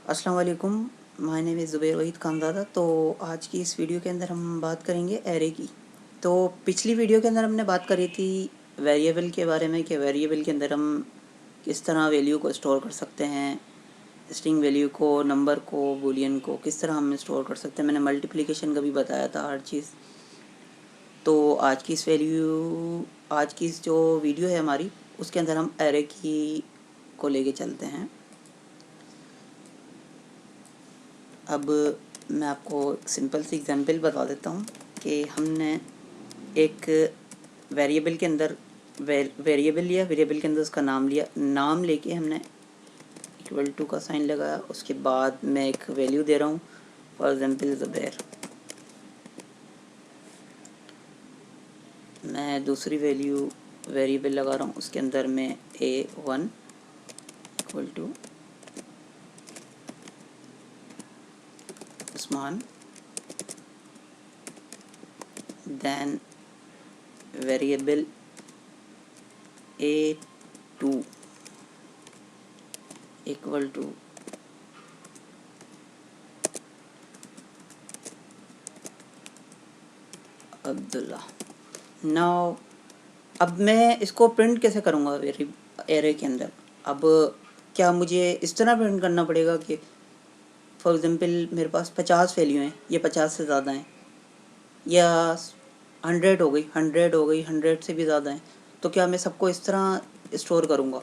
अस्सलाम वालेकुम। My name is Zubair Waheed Khanzada. तो आज की इस वीडियो के अंदर हम बात करेंगे एरे की। तो पिछली वीडियो के अंदर हमने बात करी थी वेरिएबल के बारे में कि वेरिएबल के अंदर हम किस तरह वैल्यू को स्टोर कर सकते हैं, स्ट्रिंग वैल्यू को, नंबर को, बूलियन को किस तरह हम स्टोर कर सकते हैं। मैंने मल्टीप्लिकेशन का भी बताया था हर चीज़। तो आज की जो वीडियो है हमारी, उसके अंदर हम एरे की को लेके चलते हैं। अब मैं आपको एक सिंपल सी एग्जांपल बता देता हूँ कि हमने एक वेरिएबल के अंदर वेरिएबल लिया, वेरिएबल के अंदर उसका नाम लिया, नाम लेके हमने इक्वल टू का साइन लगाया। उसके बाद मैं एक वैल्यू दे रहा हूँ, फॉर एग्जांपल ज़ुबैर। मैं दूसरी वैल्यू वेरिएबल लगा रहा हूँ, उसके अंदर मैं A1 equal to Usman, then variable A2 equal to Abdullah. Now अब मैं इसको प्रिंट कैसे करूँगा एरे के अंदर। अब क्या मुझे इस तरह प्रिंट करना पड़ेगा कि फॉर एग्जांपल मेरे पास 50 वैल्यू हैं, ये 50 से ज़्यादा हैं, या 100 हो गई, 100 हो गई, 100 से भी ज़्यादा हैं, तो क्या मैं सबको इस तरह स्टोर करूँगा?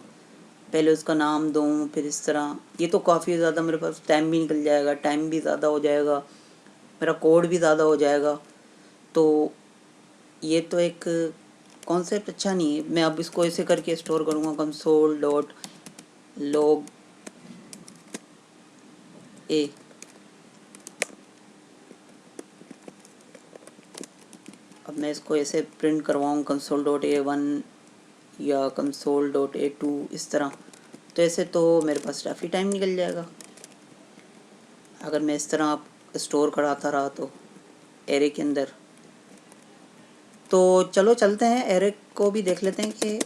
पहले उसका नाम दूँ, फिर इस तरह। ये तो काफ़ी ज़्यादा मेरे पास टाइम भी निकल जाएगा, टाइम भी ज़्यादा हो जाएगा, मेरा कोड भी ज़्यादा हो जाएगा। तो ये तो एक कॉन्सेप्ट अच्छा नहीं है। मैं अब इसको ऐसे करके स्टोर करूँगा, कंसोल डॉट लॉग ए। अब मैं इसको ऐसे प्रिंट करवाऊँ कंसोल डॉट A1 या कंसोल डॉट A2 इस तरह, तो ऐसे तो मेरे पास काफ़ी टाइम निकल जाएगा अगर मैं इस तरह आप स्टोर कराता रहा तो एरे के अंदर। तो चलो चलते हैं, एरे को भी देख लेते हैं कि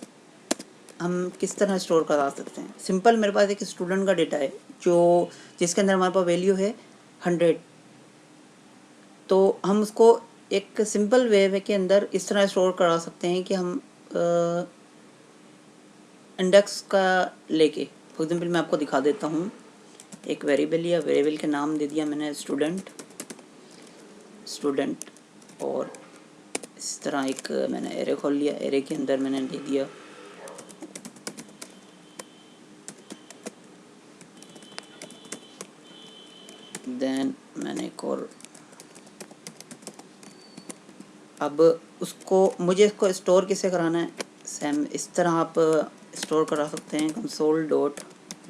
हम किस तरह स्टोर करा सकते हैं। सिंपल मेरे पास एक स्टूडेंट का डेटा है जिसके अंदर हमारे पास वैल्यू है 100। तो हम उसको एक सिंपल वे के अंदर इस तरह स्टोर करा सकते हैं कि हम इंडेक्स का लेके, फॉर एग्जांपल मैं आपको दिखा देता हूँ। एक वेरिएबल लिया, वेरिएबल के नाम दे दिया मैंने स्टूडेंट, और इस तरह एक मैंने एरे खोल लिया। एरे के अंदर मैंने दे दिया देन मैंने एक और। अब मुझे इसको स्टोर किसे कराना है, सेम इस तरह आप स्टोर करा सकते हैं, कंसोल डॉट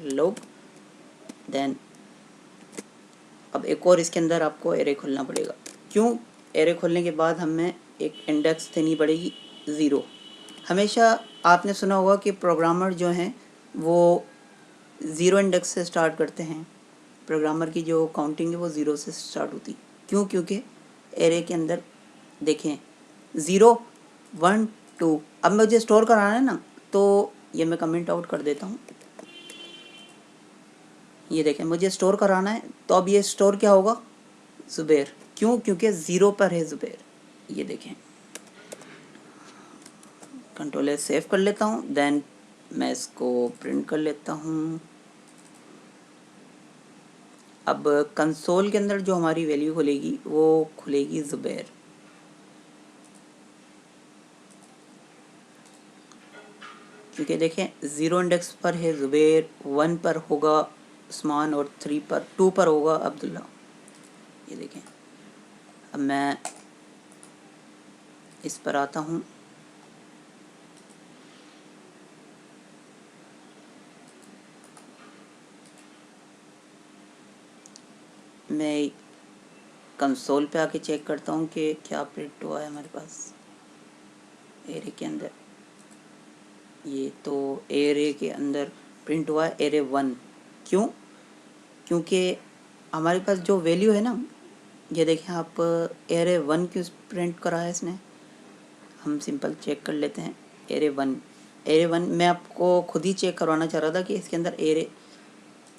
लॉग। देन अब एक और इसके अंदर आपको एरे खोलना पड़ेगा। क्यों? एरे खोलने के बाद हमें एक इंडेक्स देनी पड़ेगी 0। हमेशा आपने सुना होगा कि प्रोग्रामर जो हैं वो 0 इंडेक्स से स्टार्ट करते हैं। प्रोग्रामर की जो काउंटिंग है वो 0 से स्टार्ट होती। क्यों? क्योंकि एरे के अंदर देखें 0 1 2। अब मुझे स्टोर कराना है ना, तो ये मैं कमेंट आउट कर देता हूँ। ये देखें मुझे स्टोर कराना है, तो अब ये स्टोर क्या होगा? ज़ुबैर। क्यों? क्योंकि 0 पर है ज़ुबैर। ये देखें, कंट्रोल एस सेव कर लेता हूँ, देन मैं इसको प्रिंट कर लेता हूँ। अब कंसोल के अंदर जो हमारी वैल्यू खुलेगी वो खुलेगी ज़ुबैर। क्योंकि देखें 0 इंडेक्स पर है ज़ुबैर, 1 पर होगा उस्मान, और 2 पर होगा अब्दुल्ला। ये देखें, अब मैं इस पर आता हूँ। मैं कंसोल पे आके चेक करता हूँ कि क्या प्रिंट हुआ है हमारे पास एरे के अंदर। ये तो एरे के अंदर प्रिंट हुआ है एरे 1। क्यों? क्योंकि हमारे पास जो वैल्यू है ना, ये देखें आप, एरे 1 क्यों प्रिंट करा है इसने। हम सिंपल चेक कर लेते हैं। एरे वन मैं आपको खुद ही चेक करवाना चाह रहा था कि इसके अंदर एरे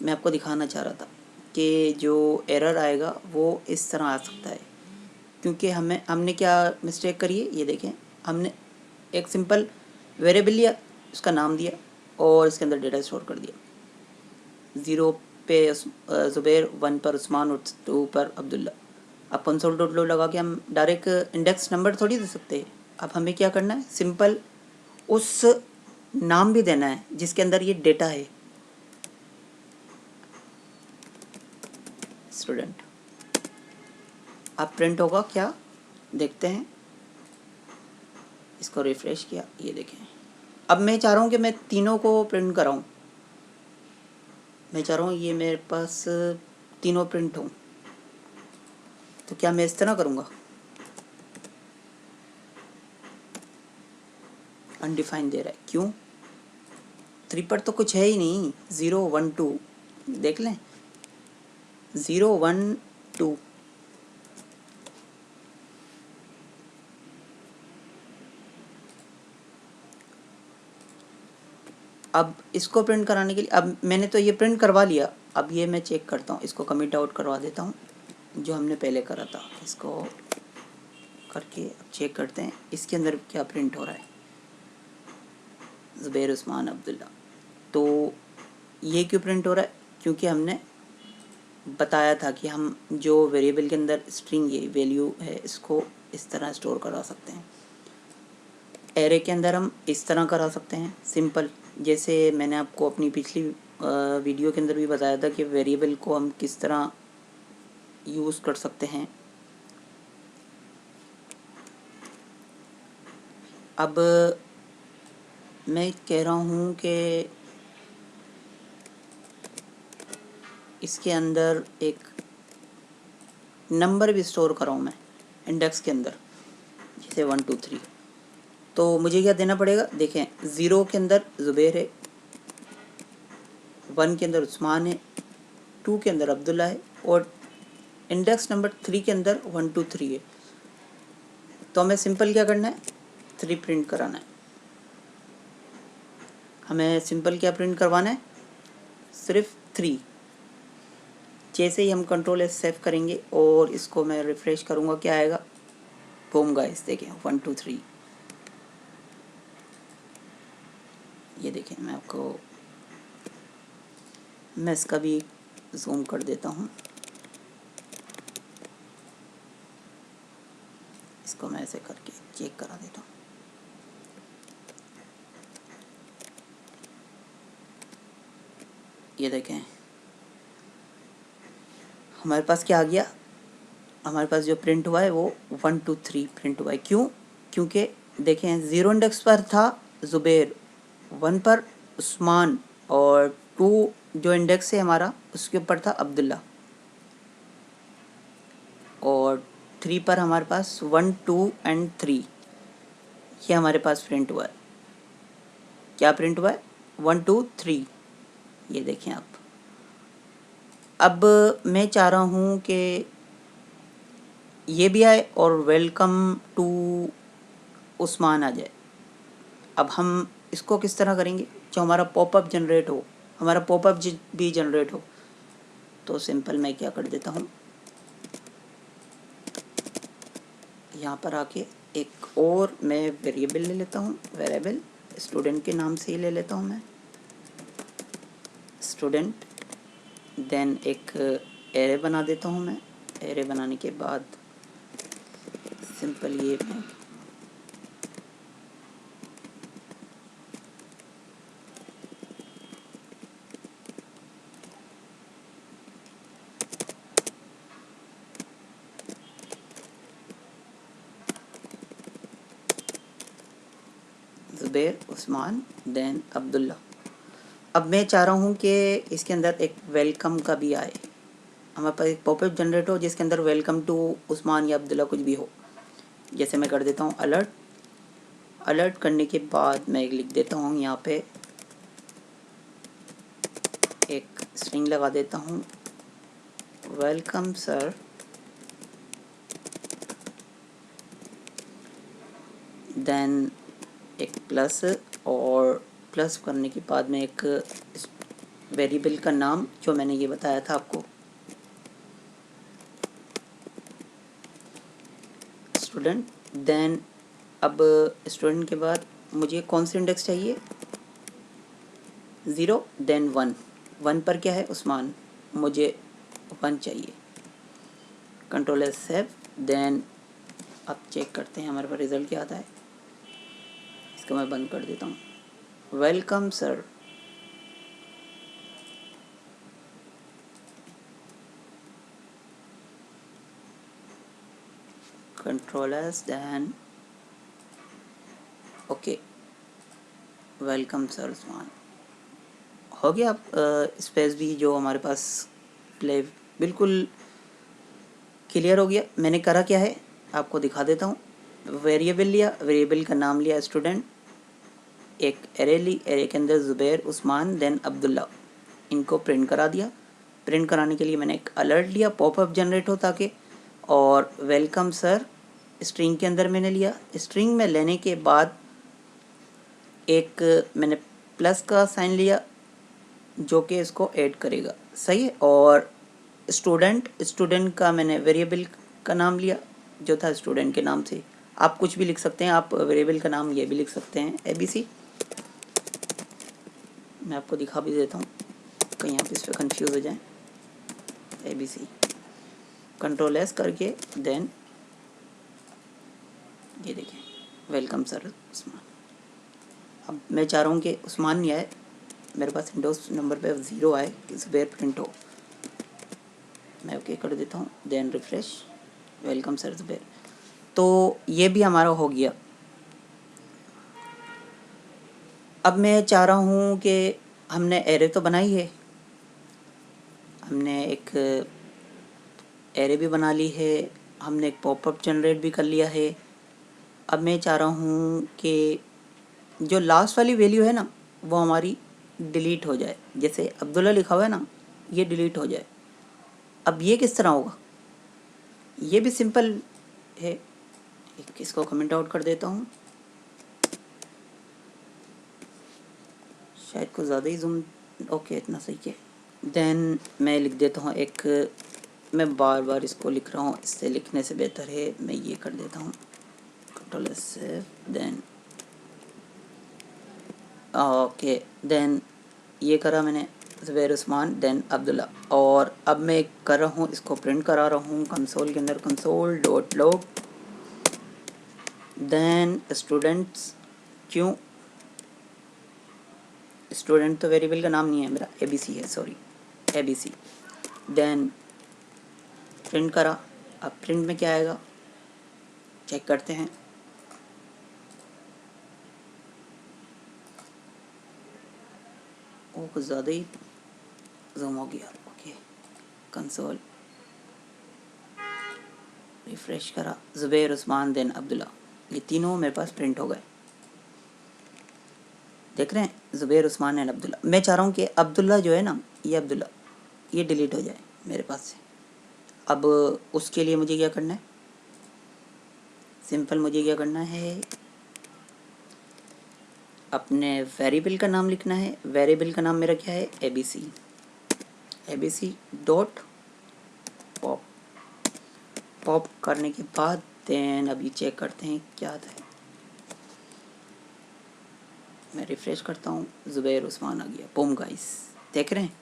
मैं आपको दिखाना चाह रहा था। कि जो एरर आएगा वो इस तरह आ सकता है, क्योंकि हमने क्या मिस्टेक करी है, ये देखें, हमने एक सिंपल वेरिएबल लिया, उसका नाम दिया और इसके अंदर डेटा स्टोर कर दिया। 0 पे ज़ुबैर, 1 पर उस्मान और 2 पर अब्दुल्ला। अब कंसोल डॉट लॉग लगा के हम डायरेक्ट इंडेक्स नंबर थोड़ी दे सकते हैं। अब हमें क्या करना है, सिंपल उस नाम भी देना है जिसके अंदर ये डेटा है, स्टूडेंट। अब प्रिंट होगा क्या, देखते हैं। इसको रिफ्रेश किया, ये देखें। अब मैं चाह रहा हूँ कि मैं तीनों को प्रिंट कराऊँ। मैं चाह रहा हूँ ये मेरे पास तीनों प्रिंट हों, तो क्या मैं इस तरह करूँगा, अनडिफाइंड दे रहा है, क्यों? 3 पर तो कुछ है ही नहीं, 0 1 2 देख लें, 0 1 2। अब इसको प्रिंट कराने के लिए, अब मैंने तो ये प्रिंट करवा लिया, अब ये मैं चेक करता हूँ, इसको कमिट आउट करवा देता हूँ जो हमने पहले करा था। इसको करके अब चेक करते हैं इसके अंदर क्या प्रिंट हो रहा है, ज़ुबैर उस्मान अब्दुल्ला। तो ये क्यों प्रिंट हो रहा है, क्योंकि हमने बताया था कि हम जो वेरिएबल के अंदर स्ट्रिंग ये वैल्यू है इसको इस तरह स्टोर करा सकते हैं। एरे के अंदर हम इस तरह करा सकते हैं सिंपल, जैसे मैंने आपको अपनी पिछली वीडियो के अंदर भी बताया था कि वेरिएबल को हम किस तरह यूज़ कर सकते हैं। अब मैं कह रहा हूँ कि इसके अंदर एक नंबर भी स्टोर कराऊँ मैं इंडेक्स के अंदर, जैसे 1 2 3। तो मुझे क्या देना पड़ेगा, देखें, 0 के अंदर ज़ुबैर है, 1 के अंदर उस्मान है, 2 के अंदर अब्दुल्ला है और इंडेक्स नंबर 3 के अंदर 1 2 3 है। तो हमें सिंपल क्या करना है, 3 प्रिंट कराना है। हमें सिंपल क्या प्रिंट करवाना है, सिर्फ 3। जैसे ही हम कंट्रोल एस सेव करेंगे और इसको मैं रिफ्रेश करूँगा, क्या आएगा, बूम गाइस, देखें 1 2 3। ये देखें, मैं इसका भी जूम कर देता हूँ, इसको मैं ऐसे करके चेक करा देता हूँ। ये देखें हमारे पास क्या आ गया, हमारे पास जो प्रिंट हुआ है वो 1 2 3 प्रिंट हुआ है। क्यों, क्योंकि देखें 0 इंडेक्स पर था ज़ुबैर, 1 पर उस्मान और 2 जो इंडेक्स है हमारा उसके ऊपर था अब्दुल्ला, और 3 पर हमारे पास 1 2 एंड 3 ये हमारे पास प्रिंट हुआ है। क्या प्रिंट हुआ है, 1 2 3। ये देखें आप। अब मैं चाह रहा हूँ कि ये भी आए और वेलकम टू उस्मान आ जाए। अब हम इसको किस तरह करेंगे, जो हमारा पॉपअप जनरेट हो, हमारा पॉपअप भी जनरेट हो। तो सिंपल मैं क्या कर देता हूँ, यहाँ पर आके एक और मैं वेरिएबल ले लेता हूँ, वेरिएबल स्टूडेंट के नाम से ही ले लेता हूँ मैं, स्टूडेंट। देन एक एरे बना देता हूँ मैं। एरे बनाने के बाद सिंपल ये मैं ज़ुबैर उस्मान देन अब्दुल्ला। अब मैं चाह रहा हूँ कि इसके अंदर एक वेलकम का भी आए, हमारे पास एक पॉपअप जनरेट हो जिसके अंदर वेलकम टू उस्मान या अब्दुल्ला कुछ भी हो। जैसे मैं कर देता हूँ अलर्ट। अलर्ट करने के बाद मैं एक लिख देता हूँ, यहाँ पे एक स्ट्रिंग लगा देता हूँ, वेलकम सर, देन एक प्लस, और प्लस करने के बाद में एक वेरिएबल का नाम जो मैंने ये बताया था आपको, स्टूडेंट, देन अब स्टूडेंट के बाद मुझे कौन सी इंडेक्स चाहिए, 0, देन 1, 1 पर क्या है उस्मान, मुझे 1 चाहिए, कंट्रोल एस सेव, देन अब चेक करते हैं हमारे पास रिज़ल्ट क्या आता है। इसको मैं बंद कर देता हूँ। Welcome sir, control S, then okay, welcome sir Usman, हो गया। अब स्पेस भी जो हमारे पास प्ले बिल्कुल क्लियर हो गया। मैंने करा क्या है आपको दिखा देता हूँ। वेरिएबल लिया, वेरिएबल का नाम लिया स्टूडेंट, एक एरे ली, एरे के अंदर ज़ुबैर उस्मान देन अब्दुल्ला, इनको प्रिंट करा दिया। प्रिंट कराने के लिए मैंने एक अलर्ट लिया, पॉपअप जनरेट हो ताकि, और वेलकम सर स्ट्रिंग के अंदर मैंने लिया। स्ट्रिंग में लेने के बाद एक मैंने प्लस का साइन लिया जो कि इसको ऐड करेगा, सही है। और स्टूडेंट का मैंने वेरिएबल का नाम लिया जो था स्टूडेंट के नाम से। आप कुछ भी लिख सकते हैं, आप वेरिएबल का नाम ये भी लिख सकते हैं ABC। मैं आपको दिखा भी देता हूँ कहीं आप इस पर कंफ्यूज हो जाएं। ABC कंट्रोल एस करके, देन ये देखें वेलकम सर उस्मान। अब मैं चाह रहा हूँ कि उस्मान नहीं आए, मेरे पास विंडोज़ नंबर पे 0 आए कि ज़ुबैर प्रिंट हो। मैं ओके कर देता हूँ, then refresh, welcome sir Zubair. तो ये भी हमारा हो गया। अब मैं चाह रहा हूँ कि हमने एरे तो बनाई है, हमने एक एरे भी बना ली है, हमने एक पॉपअप जनरेट भी कर लिया है। अब मैं चाह रहा हूँ कि जो लास्ट वाली वैल्यू है ना वो हमारी डिलीट हो जाए। जैसे अब्दुल्ला लिखा हुआ है ना, ये डिलीट हो जाए। अब ये किस तरह होगा, ये भी सिंपल है। इसको कमेंट आउट कर देता हूँ, शायद कुछ ज़्यादा ही जूम, ओके इतना सही है। देन मैं लिख देता हूँ एक, मैं बार बार इसको लिख रहा हूँ, इससे लिखने से बेहतर है मैं ये कर देता हूँ, control S, then okay, then ये करा मैंने ज़ुबैर उस्मान देन अब्दुल्ला। और अब मैं कर रहा हूँ, इसको प्रिंट करा रहा हूँ कंसोल के अंदर, console dot log, then students, क्यों स्टूडेंट तो वेरिएबल का नाम नहीं है मेरा, ABC है, सॉरी ABC। देन प्रिंट करा। अब प्रिंट में क्या आएगा चेक करते हैं। वो कुछ ज़्यादा ही जूम हो गया, ओके, कंसोल रिफ्रेश करा, ज़ुबैर उस्मान देन अब्दुल्ला, ये तीनों मेरे पास प्रिंट हो गए। देख रहे हैं ज़ुबैर उस्मान एंड अब्दुल्ला। मैं चाह रहा हूँ कि अब्दुल्ला जो है ना, ये अब्दुल्ला ये डिलीट हो जाए मेरे पास से। अब उसके लिए मुझे क्या करना है, सिंपल मुझे क्या करना है, अपने वेरिएबल का नाम लिखना है। वेरिएबल का नाम मेरा क्या है, ABC डॉट पॉप। पॉप करने के बाद देन अभी चेक करते हैं क्या आता है। मैं रिफ्रेश करता हूँ, ज़ुबैर उस्मान आ गया, बूम गाइस, देख रहे हैं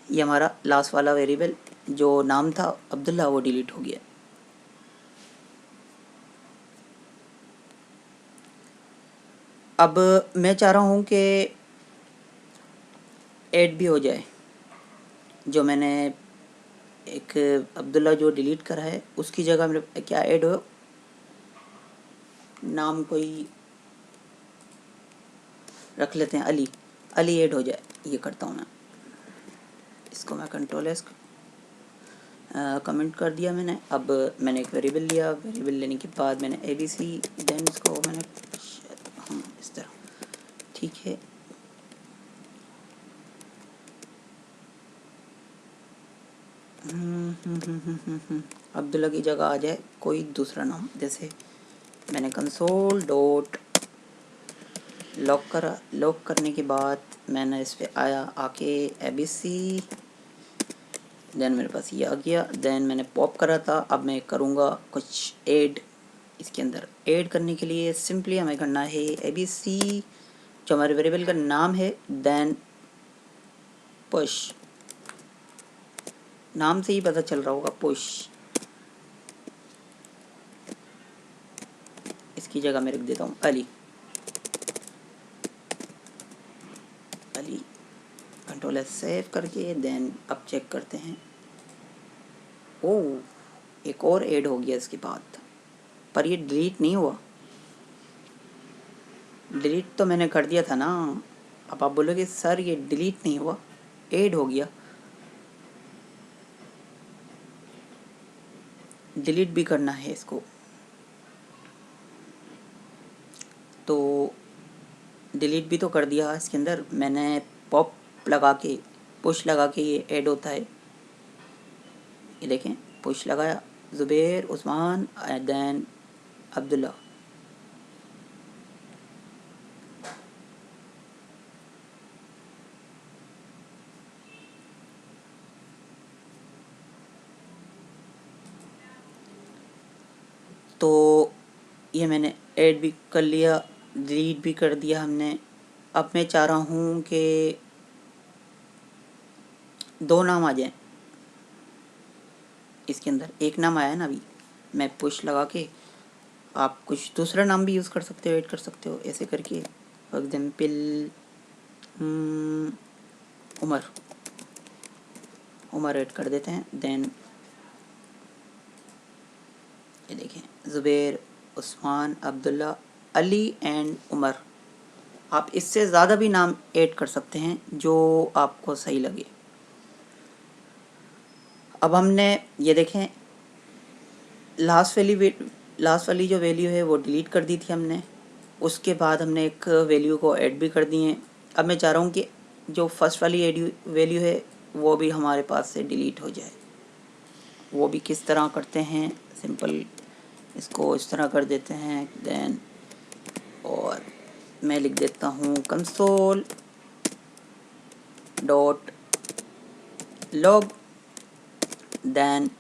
ये हमारा लास्ट वाला वेरिएबल जो नाम था अब्दुल्ला वो डिलीट हो गया। अब मैं चाह रहा हूँ कि ऐड भी हो जाए, जो मैंने एक अब्दुल्ला जो डिलीट करा है उसकी जगह मेरे क्या ऐड हो, नाम कोई रख लेते हैं, अली ऐड हो जाए, ये करता हूँ मैं। इसको मैं कंट्रोल एस कमेंट कर दिया मैंने। अब मैंने एक वेरिएबल लिया, वेरिएबल लेने के बाद मैंने ABC, देन इसको मैंने इस तरह, ठीक है। अब्दुल्ला की जगह आ जाए कोई दूसरा नाम, जैसे मैंने कंसोल डॉट लॉक करा। लॉक करने के बाद मैंने इस पर आया, आके ABC देन मेरे पास ये आ गया। देन मैंने पॉप करा था, अब मैं करूँगा कुछ ऐड इसके अंदर। ऐड करने के लिए सिंपली हमें करना है ABC जो हमारे वेरिएबल का नाम है, देन पुश। नाम से ही पता चल रहा होगा, पुश। इसकी जगह मैं रख देता हूँ Ali. Ali control S save करके देन अब चेक करते हैं। ओह, एक और ऐड हो गया इसके बाद, पर ये डिलीट नहीं हुआ। डिलीट तो मैंने कर दिया था ना। अब आप बोलोगे सर ये डिलीट नहीं हुआ, ऐड हो गया। डिलीट भी करना है इसको, तो डिलीट भी तो कर दिया इसके अंदर मैंने। पॉप लगा के, पुश लगा के ये ऐड होता है। ये देखें, पुश लगाया, ज़ुबैर उस्मान देन अब्दुल्ला। तो ये मैंने ऐड भी कर लिया, डिलीट भी कर दिया हमने। अब मैं चाह रहा हूँ कि 2 नाम आ जाएं इसके अंदर। एक नाम आया ना अभी, मैं पुश लगा के, आप कुछ दूसरा नाम भी यूज़ कर सकते हो, ऐड कर सकते हो ऐसे करके। फॉर एग्जाम्पल उमर ऐड कर देते हैं। देन ये देखें, ज़ुबैर उस्मान अब्दुल्ला अली एंड उमर। आप इससे ज़्यादा भी नाम ऐड कर सकते हैं जो आपको सही लगे। अब हमने ये देखें, लास्ट वाली जो वैल्यू है वो डिलीट कर दी थी हमने। उसके बाद हमने एक वैल्यू को ऐड भी कर दी है। अब मैं चाह रहा हूँ कि जो फर्स्ट वाली वैल्यू है वो भी हमारे पास से डिलीट हो जाए। वो भी किस तरह करते हैं, सिंपल इसको इस तरह कर देते हैं। देन और मैं लिख देता हूँ कंसोल डॉट लॉग। देन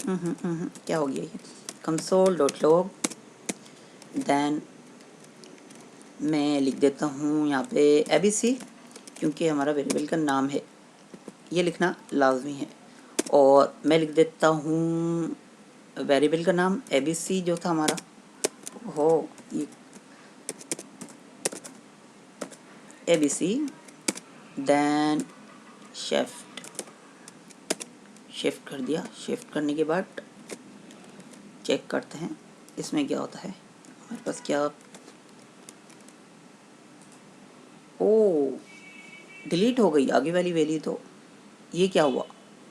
क्या हो गया ये, कंसोल डॉट लॉग। देन मैं लिख देता हूँ यहाँ पे ABC, क्योंकि हमारा वेरिएबल का नाम है, ये लिखना लाजमी है। और मैं लिख देता हूँ वेरिएबल का नाम ABC जो था हमारा, हो ये ABC। देन शिफ्ट कर दिया। शिफ्ट करने के बाद चेक करते हैं इसमें क्या होता है हमारे पास। क्या, ओ डिलीट हो गई आगे वाली वैल्यू। तो ये क्या हुआ,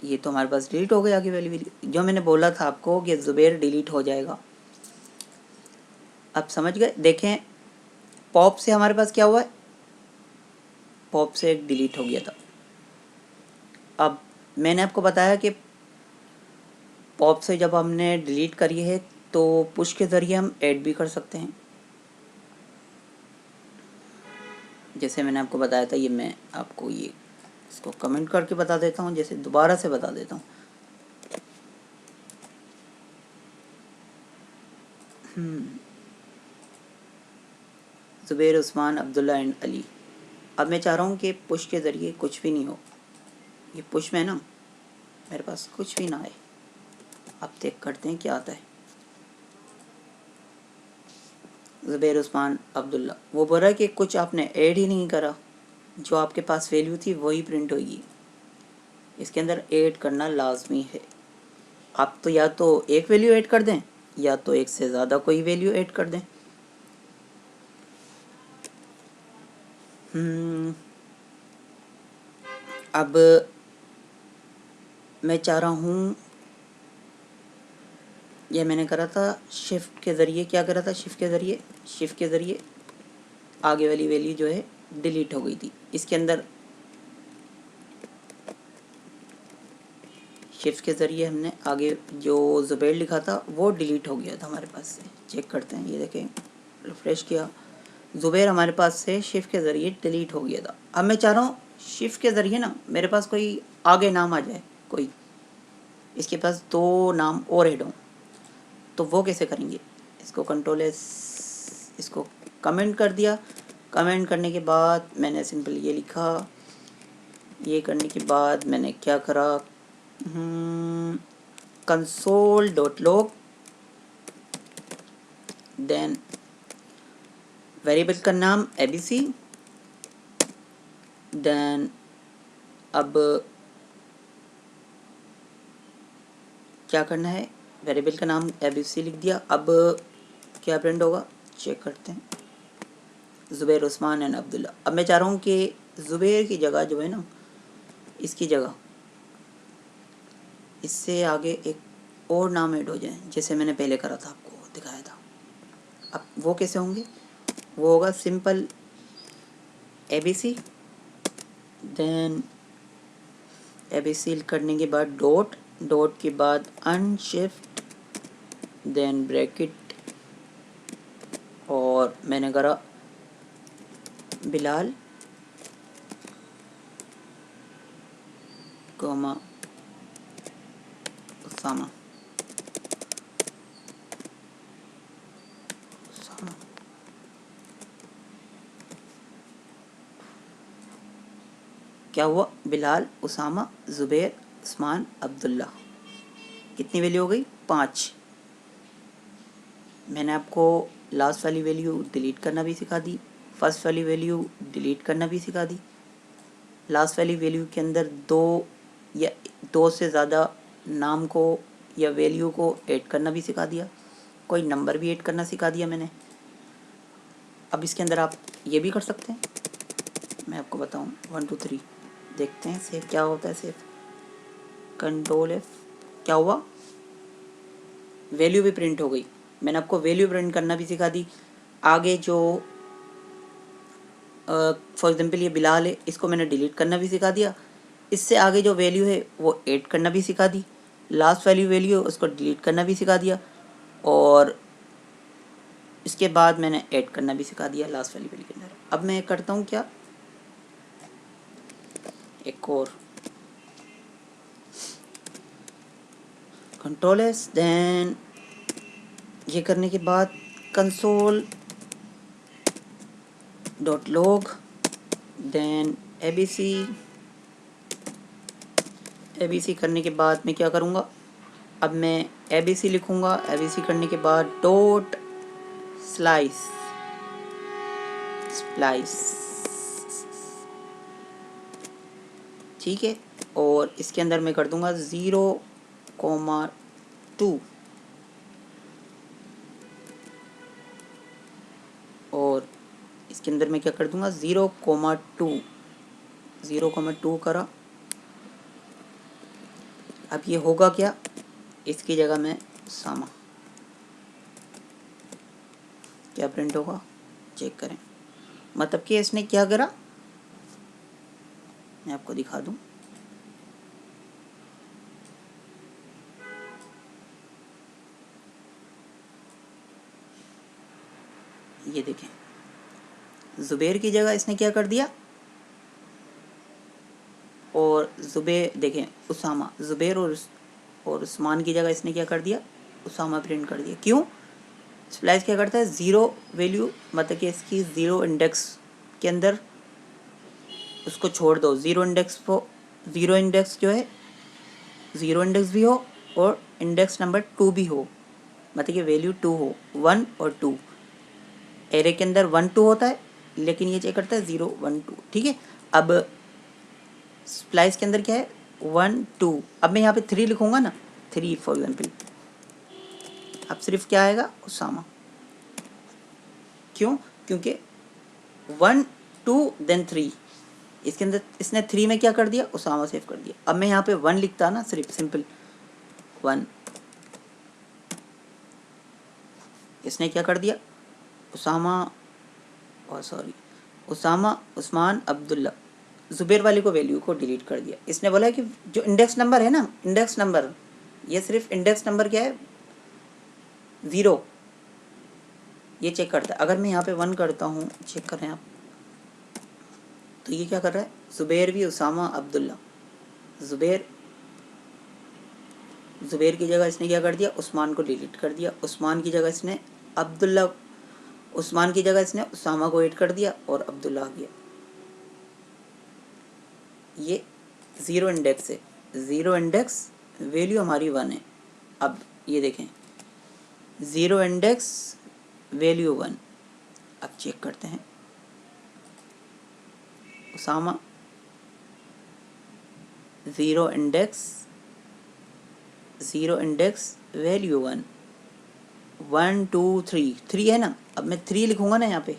ये तो हमारे पास डिलीट हो गई आगे वाली वैल्यू। जो मैंने बोला था आपको कि ज़ुबैर डिलीट हो जाएगा, अब समझ गए। देखें, पॉप से हमारे पास क्या हुआ है, पॉप से एक डिलीट हो गया था। अब मैंने आपको बताया कि पॉप से जब हमने डिलीट करी है तो पुश के ज़रिए हम ऐड भी कर सकते हैं। जैसे मैंने आपको बताया था, ये मैं आपको ये इसको कमेंट करके बता देता हूँ, जैसे दोबारा से बता देता हूँ। ज़ुबैर उस्मान अब्दुल्ला एंड अली। अब मैं चाह रहा हूँ कि पुश के ज़रिए कुछ भी नहीं हो। ये पुश में ना मेरे पास कुछ भी ना आए। अब चेक करते हैं क्या आता है। ज़ुबैर उस्मान अब्दुल्ला, वो बोल रहा है कि कुछ आपने ऐड ही नहीं करा, जो आपके पास वैल्यू थी वही प्रिंट होगी। इसके अंदर ऐड करना लाजमी है। आप तो या तो एक वैल्यू ऐड कर दें या तो एक से ज़्यादा कोई वैल्यू ऐड कर दें। अब मैं चाह रहा हूँ, ये मैंने करा था शिफ्ट के ज़रिए। क्या करा था, शिफ्ट के ज़रिए आगे वाली वैल्यू जो है डिलीट हो गई थी। इसके अंदर शिफ्ट के ज़रिए हमने आगे जो ज़ुबैर लिखा था वो डिलीट हो गया था हमारे पास से। चेक करते हैं, ये देखें, रिफ्रेश किया, ज़ुबैर हमारे पास से शिफ्ट के ज़रिए डिलीट हो गया था। अब मैं चाह रहा हूँ शिफ्ट के ज़रिए ना मेरे पास कोई आगे नाम आ जाए कोई। इसके पास दो नाम और ऐड हों, तो वो कैसे करेंगे? इसको कंट्रोल एस, इसको कमेंट कर दिया। कमेंट करने के बाद मैंने सिंपल ये लिखा, ये करने के बाद मैंने क्या करा, console dot log, then variable का नाम एबीसी, देन अब क्या करना है, वेरिएबल का नाम एबीसी लिख दिया। अब क्या प्रिंट होगा चेक करते हैं, ज़ुबैर, उस्मान एंड अब्दुल्ला। अब मैं चाह रहा हूँ कि ज़ुबैर की जगह जो है ना, इसकी जगह इससे आगे एक और नाम ऐड हो जाए, जैसे मैंने पहले करा था, आपको दिखाया था। अब वो कैसे होंगे? वो होगा सिंपल एबीसी, देन एबीसी करने के बाद डॉट, डॉट के बाद अनशिफ्ट, देन ब्रैकेट, और मैंने करा बिलाल कोमा उसामा, क्या हुआ, बिलाल, उसामा, ज़ुबैर, उस्मान, अब्दुल्ला। कितनी वैल्यू हो गई? 5। मैंने आपको लास्ट वाली वैल्यू डिलीट करना भी सिखा दी, फर्स्ट वाली वैल्यू डिलीट करना भी सिखा दी, लास्ट वाली वैल्यू के अंदर दो या दो से ज़्यादा नाम को या वैल्यू को ऐड करना भी सिखा दिया, कोई नंबर भी ऐड करना सिखा दिया मैंने। अब इसके अंदर आप ये भी कर सकते हैं, मैं आपको बताऊं, 1 2 3 देखते हैं सेव क्या होता है। सेव, कंट्रोल एफ, क्या हुआ, वैल्यू भी प्रिंट हो गई। मैंने आपको वैल्यू प्रिंट करना भी सिखा दी। आगे जो फॉर एग्जांपल ये बिलाल है, इसको मैंने डिलीट करना भी सिखा दिया। इससे आगे जो वैल्यू है वो ऐड करना भी सिखा दी। लास्ट वैल्यू है उसको डिलीट करना भी सिखा दिया, और इसके बाद मैंने ऐड करना भी सिखा दिया लास्ट वैल्यू के अंदर। अब मैं करता हूँ क्या, एक और कंट्रोल एस, देन ये करने के बाद console dot log, then ABC, ABC करने के बाद मैं क्या करूँगा, अब मैं एबीसी लिखूँगा। एबीसी करने के बाद डॉट स्लाइस, स्प्लाइस, ठीक है। और इसके अंदर मैं कर दूँगा 0,2, और इसके अंदर मैं क्या कर दूँगा 0,2, 0,2 करा। अब ये होगा क्या, इसकी जगह में सामा, क्या प्रिंट होगा चेक करें। मतलब कि इसने क्या करा, मैं आपको दिखा दूं, ये देखें, ज़ुबैर की जगह इसने क्या कर दिया, और ज़ुबैर देखें उसामा, ज़ुबैर और उस्मान की जगह इसने क्या कर दिया, उसामा प्रिंट कर दिया। क्यों? स्प्लाइस क्या करता है, ज़ीरो वैल्यू, मतलब कि इसकी ज़ीरो इंडेक्स के अंदर उसको छोड़ दो, ज़ीरो इंडेक्स को, ज़ीरो इंडेक्स जो है, ज़ीरो इंडेक्स भी हो और इंडेक्स नंबर 2 भी हो, मतलब कि वैल्यू 2 हो, 1 और 2। एरे के अंदर 1 2 होता है, लेकिन ये चेक करता है 0 1 2, ठीक है। अब स्प्लाइस के अंदर क्या है, 1 2। अब मैं यहाँ पे 3 लिखूँगा ना, 3 फॉर एग्जाम्पल, अब सिर्फ क्या आएगा, उसामा। क्यों? क्योंकि 1 2 देन 3, इसके अंदर इसने 3 में क्या कर दिया, उसामा सेव कर दिया। अब मैं यहाँ पे 1 लिखता ना, सिर्फ सिंपल 1, इसने क्या कर दिया, उसामा, और सॉरी, उसामा, उस्मान, अब्दुल्ला, ज़ुबैर वाले को वैल्यू को डिलीट कर दिया। इसने बोला कि जो इंडेक्स नंबर है ना, इंडेक्स नंबर, ये सिर्फ इंडेक्स नंबर क्या है, 0, ये चेक करता है। अगर मैं यहाँ पे 1 करता हूँ, चेक करें आप, तो ये क्या कर रहा है, ज़ुबैर भी, उसामा, अब्दुल्ला, ज़ुबैर, ज़ुबैर की जगह इसने क्या कर दिया, उस्मान को डिलीट कर दिया। उस्मान की जगह इसने अब्दुल्ला, उस्मान की जगह इसने उसामा को ऐड कर दिया और अब्दुल्ला आ गया। ये ज़ीरो इंडेक्स है, ज़ीरो इंडेक्स वैल्यू हमारी 1 है। अब ये देखें, ज़ीरो इंडेक्स वैल्यू 1। अब चेक करते हैं, उसामा ज़ीरो इंडेक्स वैल्यू 1, 1 2 3, 3 है ना। अब मैं 3 लिखूंगा ना यहाँ पे,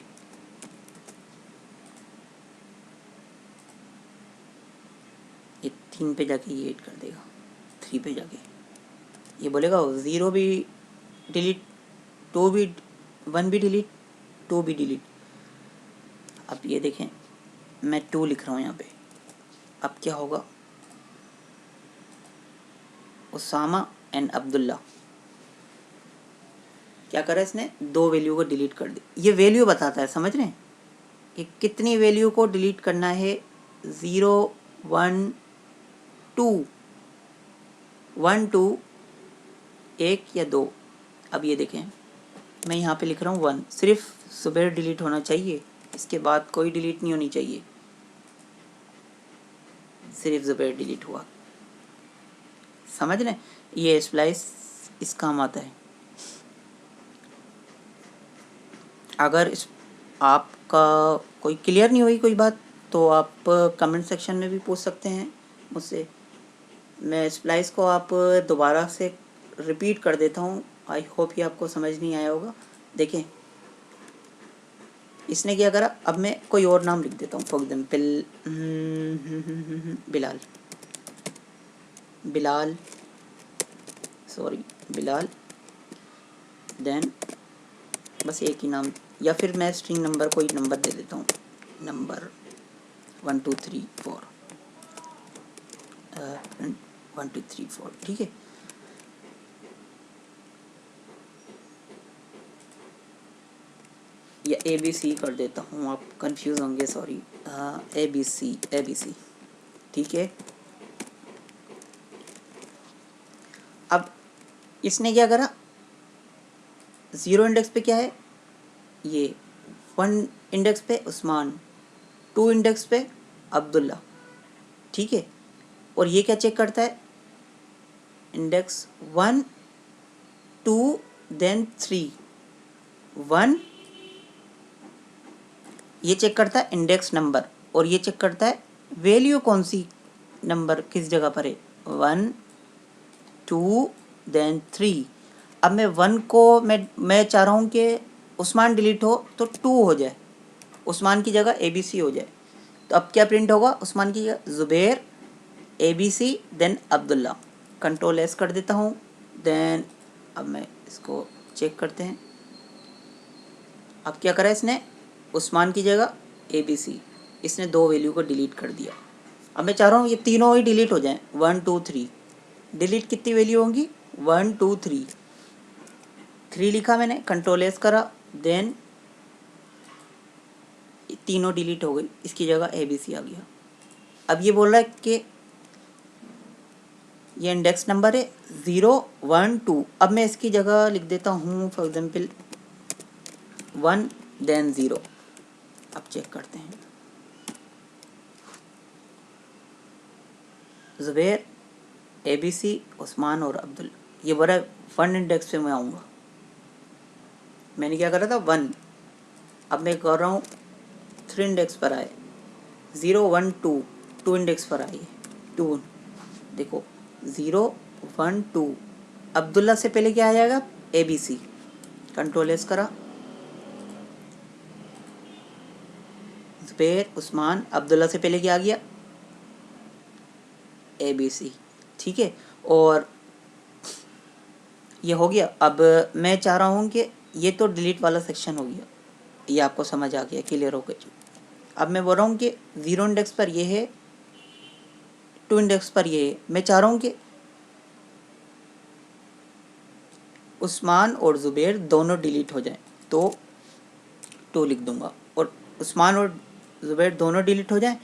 ये 3 पे जाके ये ऐड कर देगा, 3 पे जाके ये बोलेगा 0 भी डिलीट, 2 भी, 1 भी डिलीट, 2 भी डिलीट। अब ये देखें, मैं 2 लिख रहा हूँ यहाँ पे। अब क्या होगा, उसामा एंड अब्दुल्ला, क्या करा इसने, 2 वैल्यू को डिलीट कर दी। ये वैल्यू बताता है, समझ रहे हैं, कि कितनी वैल्यू को डिलीट करना है। 0 1 2, 1 2, 1 या 2। अब ये देखें, मैं यहाँ पे लिख रहा हूँ 1, सिर्फ ज़ुबैर डिलीट होना चाहिए, इसके बाद कोई डिलीट नहीं होनी चाहिए, सिर्फ ज़ुबैर डिलीट हुआ। समझ रहे, ये स्प्लाइस इस काम आता है। अगर इस आपका कोई क्लियर नहीं हुई कोई बात, तो आप कमेंट सेक्शन में भी पूछ सकते हैं मुझसे। मैं स्प्लाइस को आप दोबारा से रिपीट कर देता हूँ, आई होप ये आपको समझ नहीं आया होगा। देखें, इसने क्या करा, अब मैं कोई और नाम लिख देता हूँ, for example Bilal, Bilal, sorry Bilal, then बस एक ही नाम, या फिर मैं स्ट्रिंग नंबर कोई नंबर दे देता हूँ, नंबर 1 2 3 4, 1 2 3 4, ठीक है। या ABC कर देता हूँ, आप कंफ्यूज होंगे, सॉरी, ABC, ठीक है। अब इसने क्या करा, 0 इंडेक्स पे क्या है, ये 1 इंडेक्स पे उस्मान, 2 इंडेक्स पे अब्दुल्ला, ठीक है। और ये क्या चेक करता है, इंडेक्स 1 2 देन 3, 1, ये चेक करता है इंडेक्स नंबर, और ये चेक करता है वैल्यू कौन सी नंबर किस जगह पर है, 1 2 देन 3। अब मैं 1 को मैं चाह रहा हूँ कि उस्मान डिलीट हो तो 2 हो जाए, उस्मान की जगह ABC हो जाए। तो अब क्या प्रिंट होगा, उस्मान की जगह Zubair, ABC, then Abdullah. Control S कर देता हूँ, देन अब मैं इसको चेक करते हैं। अब क्या करा इसने, उस्मान की जगह ABC, इसने 2 वैल्यू को डिलीट कर दिया। अब मैं चाह रहा हूँ ये तीनों ही डिलीट हो जाएं, 1 2 3। डिलीट कितनी वैल्यू होंगी, 1 2 3, 3 लिखा मैंने, कंट्रोल S करा, देन तीनों डिलीट हो गई, इसकी जगह ABC आ गया। अब ये बोल रहा है कि ये इंडेक्स नंबर है 0 1 2। अब मैं इसकी जगह लिख देता हूँ फॉर एग्जाम्पल 1 देन 0। अब चेक करते हैं, ज़ुबैर, ABC, उस्मान और अब्दुल, ये बोल रहा है 1 इंडेक्स पे मैं आऊँगा। मैंने क्या करा था 1, अब मैं कर रहा हूँ 3 इंडेक्स पर आए, 0 1 2, 2 इंडेक्स पर आइए, 2, देखो 0 1 2, अब्दुल्ला से पहले क्या आ जाएगा, ABC, कंट्रोल S करा, ज़ुबैर, उस्मान, अब्दुल्ला से पहले क्या आ गया, ABC, ठीक है। और ये हो गया। अब मैं चाह रहा हूँ कि ये तो डिलीट वाला सेक्शन हो गया, ये आपको समझ आ गया, क्लियर हो गया। अब मैं बोल रहा हूँ कि 0 इंडेक्स पर ये है, 2 इंडेक्स पर ये है। मैं चाह रहा हूँ कि उस्मान और ज़ुबैर दोनों डिलीट हो जाएं, तो 2 लिख दूंगा, और उस्मान और ज़ुबैर दोनों डिलीट हो जाएं,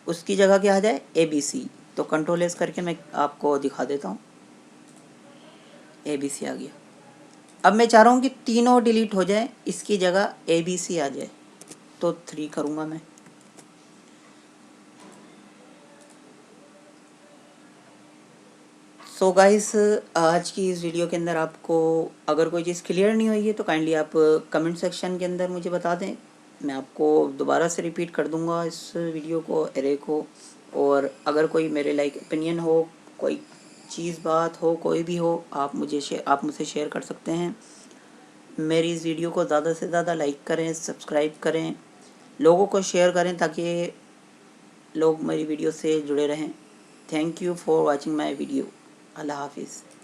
उसकी जगह क्या आ जाए, ABC। तो कंट्रोल S करके मैं आपको दिखा देता हूँ, ABC आ गया। अब मैं चाह रहा हूँ कि तीनों डिलीट हो जाए, इसकी जगह ABC आ जाए, तो 3 करूँगा मैं। सो गाइस, आज की इस वीडियो के अंदर आपको अगर कोई चीज़ क्लियर नहीं हुई है तो काइंडली आप कमेंट सेक्शन के अंदर मुझे बता दें। मैं आपको दोबारा से रिपीट कर दूंगा इस वीडियो को, एरे को। और अगर कोई मेरे लाइक ओपिनियन हो, कोई चीज़ बात हो, कोई भी हो, आप मुझसे शेयर कर सकते हैं। मेरी इस वीडियो को ज़्यादा से ज़्यादा लाइक करें, सब्सक्राइब करें, लोगों को शेयर करें ताकि लोग मेरी वीडियो से जुड़े रहें। Thank you for watching my video. अल्लाह हाफिज़।